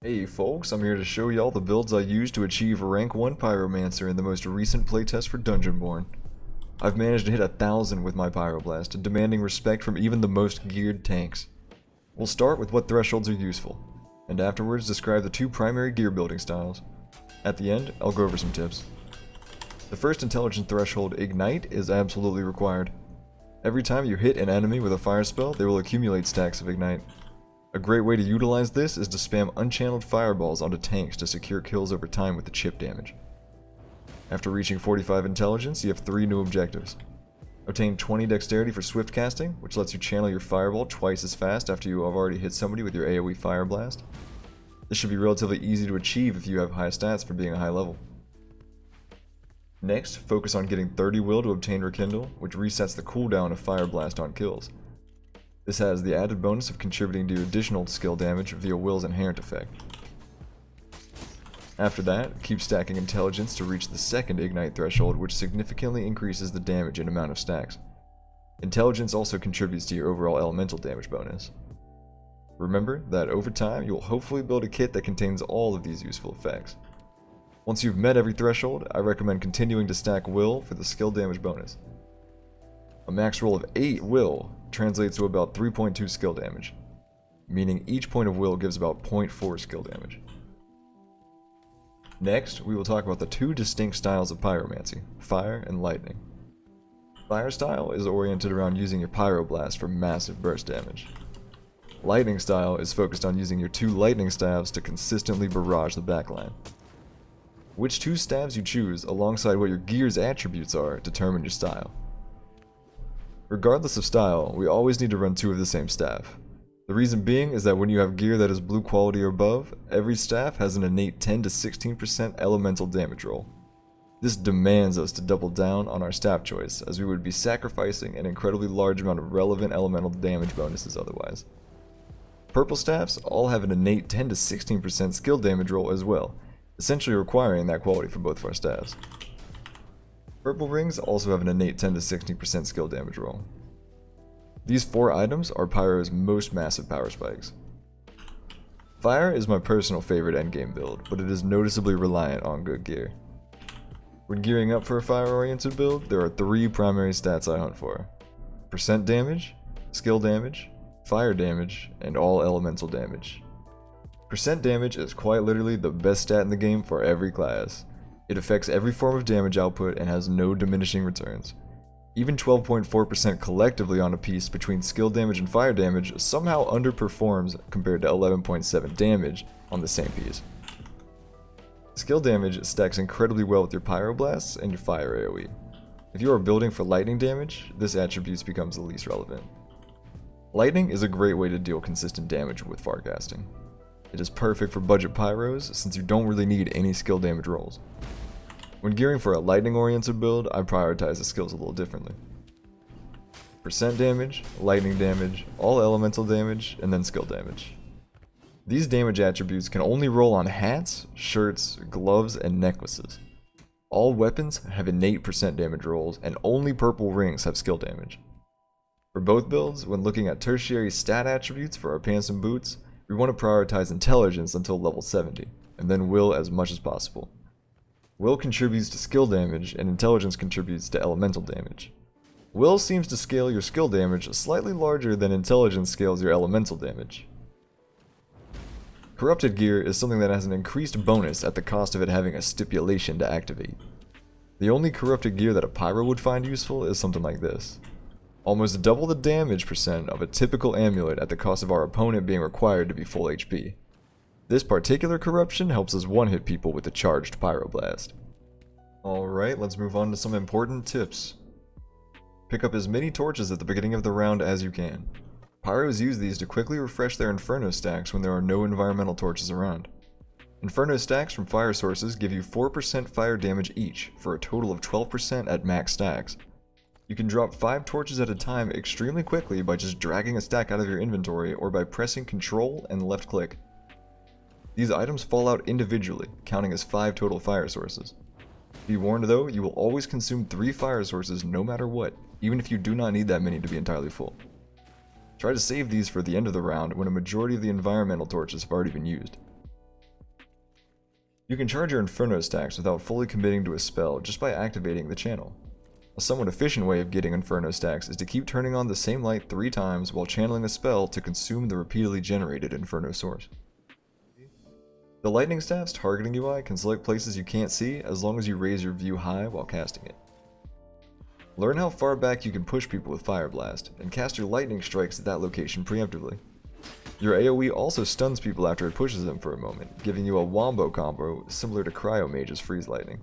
Hey folks, I'm here to show y'all the builds I used to achieve rank 1 Pyromancer in the most recent playtest for Dungeonborne. I've managed to hit 1,000 with my Pyroblast, demanding respect from even the most geared tanks. We'll start with what thresholds are useful, and afterwards describe the two primary gear building styles. At the end, I'll go over some tips. The first intelligence threshold, Ignite, is absolutely required. Every time you hit an enemy with a fire spell, they will accumulate stacks of Ignite. A great way to utilize this is to spam unchanneled fireballs onto tanks to secure kills over time with the chip damage. After reaching 45 intelligence, you have 3 new objectives. Obtain 20 dexterity for swift casting, which lets you channel your fireball twice as fast after you have already hit somebody with your AoE fire blast. This should be relatively easy to achieve if you have high stats for being a high level. Next, focus on getting 30 will to obtain Rekindle, which resets the cooldown of fire blast on kills. This has the added bonus of contributing to your additional skill damage via Will's inherent effect. After that, keep stacking intelligence to reach the second Ignite threshold, which significantly increases the damage and amount of stacks. Intelligence also contributes to your overall elemental damage bonus. Remember that over time, you will hopefully build a kit that contains all of these useful effects. Once you've met every threshold, I recommend continuing to stack Will for the skill damage bonus. A max roll of 8 Will translates to about 3.2 skill damage, meaning each point of Will gives about 0.4 skill damage. Next, we will talk about the two distinct styles of Pyromancy, Fire and Lightning. Fire style is oriented around using your Pyroblast for massive burst damage. Lightning style is focused on using your 2 lightning staves to consistently barrage the backline. Which 2 staves you choose alongside what your gear's attributes are determine your style. Regardless of style, we always need to run 2 of the same staff. The reason being is that when you have gear that is blue quality or above, every staff has an innate 10 to 16% elemental damage roll. This demands us to double down on our staff choice, as we would be sacrificing an incredibly large amount of relevant elemental damage bonuses otherwise. Purple staffs all have an innate 10 to 16% skill damage roll as well, essentially requiring that quality for both of our staffs. Purple rings also have an innate 10 to 16% skill damage roll. These 4 items are Pyro's most massive power spikes. Fire is my personal favorite endgame build, but it is noticeably reliant on good gear. When gearing up for a fire-oriented build, there are 3 primary stats I hunt for: percent damage, skill damage, fire damage, and all elemental damage. Percent damage is quite literally the best stat in the game for every class. It affects every form of damage output and has no diminishing returns. Even 12.4% collectively on a piece between skill damage and fire damage somehow underperforms compared to 11.7 damage on the same piece. Skill damage stacks incredibly well with your Pyroblasts and your fire AoE. If you are building for lightning damage, this attribute becomes the least relevant. Lightning is a great way to deal consistent damage with farcasting. It is perfect for budget pyros since you don't really need any skill damage rolls. When gearing for a lightning oriented build, I prioritize the skills a little differently. Percent damage, lightning damage, all elemental damage, and then skill damage. These damage attributes can only roll on hats, shirts, gloves, and necklaces. All weapons have innate percent damage rolls, and only purple rings have skill damage. For both builds, when looking at tertiary stat attributes for our pants and boots, we want to prioritize intelligence until level 70, and then will as much as possible. Will contributes to skill damage, and intelligence contributes to elemental damage. Will seems to scale your skill damage slightly larger than intelligence scales your elemental damage. Corrupted gear is something that has an increased bonus at the cost of it having a stipulation to activate. The only corrupted gear that a pyro would find useful is something like this. Almost double the damage percent of a typical amulet at the cost of our opponent being required to be full HP. This particular corruption helps us one-hit people with a charged Pyroblast. Alright, let's move on to some important tips. Pick up as many torches at the beginning of the round as you can. Pyros use these to quickly refresh their Inferno stacks when there are no environmental torches around. Inferno stacks from fire sources give you 4% fire damage each, for a total of 12% at max stacks. You can drop 5 torches at a time extremely quickly by just dragging a stack out of your inventory or by pressing Ctrl and left click. These items fall out individually, counting as 5 total fire sources. Be warned though, you will always consume 3 fire sources no matter what, even if you do not need that many to be entirely full. Try to save these for the end of the round when a majority of the environmental torches have already been used. You can charge your Inferno stacks without fully committing to a spell just by activating the channel. A somewhat efficient way of getting Inferno stacks is to keep turning on the same light 3 times while channeling a spell to consume the repeatedly generated Inferno source. The Lightning Staff's targeting UI can select places you can't see as long as you raise your view high while casting it. Learn how far back you can push people with Fire Blast, and cast your lightning strikes at that location preemptively. Your AoE also stuns people after it pushes them for a moment, giving you a wombo combo similar to Cryo Mage's Freeze Lightning.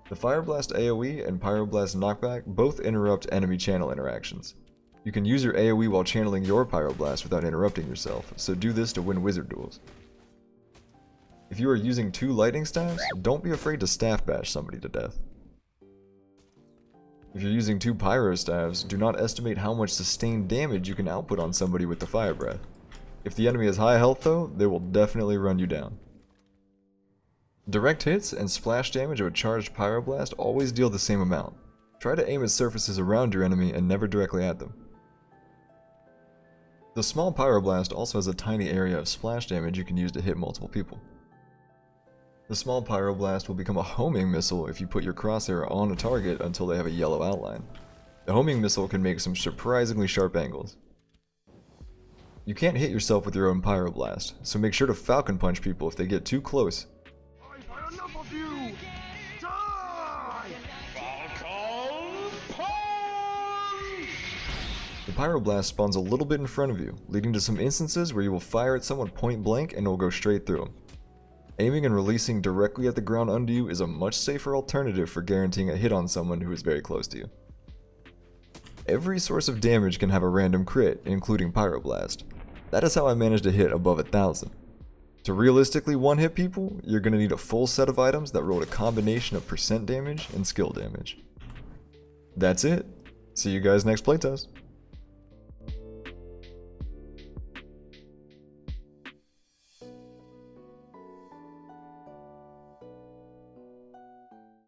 The Fire Blast AoE and Pyroblast knockback both interrupt enemy channel interactions. You can use your AoE while channeling your Pyroblast without interrupting yourself, so do this to win wizard duels. If you are using 2 lightning staffs, don't be afraid to staff bash somebody to death. If you're using 2 pyro staffs, do not estimate how much sustained damage you can output on somebody with the fire breath. If the enemy has high health though, they will definitely run you down. Direct hits and splash damage of a charged pyroblast always deal the same amount. Try to aim at surfaces around your enemy and never directly at them. The small pyroblast also has a tiny area of splash damage you can use to hit multiple people. The small pyroblast will become a homing missile if you put your crosshair on a target until they have a yellow outline. The homing missile can make some surprisingly sharp angles. You can't hit yourself with your own pyroblast, so make sure to falcon punch people if they get too close. I've had enough of you! Die! Falcon punch! The pyroblast spawns a little bit in front of you, leading to some instances where you will fire at someone point blank and it will go straight through them. Aiming and releasing directly at the ground under you is a much safer alternative for guaranteeing a hit on someone who is very close to you. Every source of damage can have a random crit, including Pyroblast. That is how I managed to hit above 1,000. To realistically one-hit people, you're going to need a full set of items that roll a combination of percent damage and skill damage. That's it. See you guys next playtest.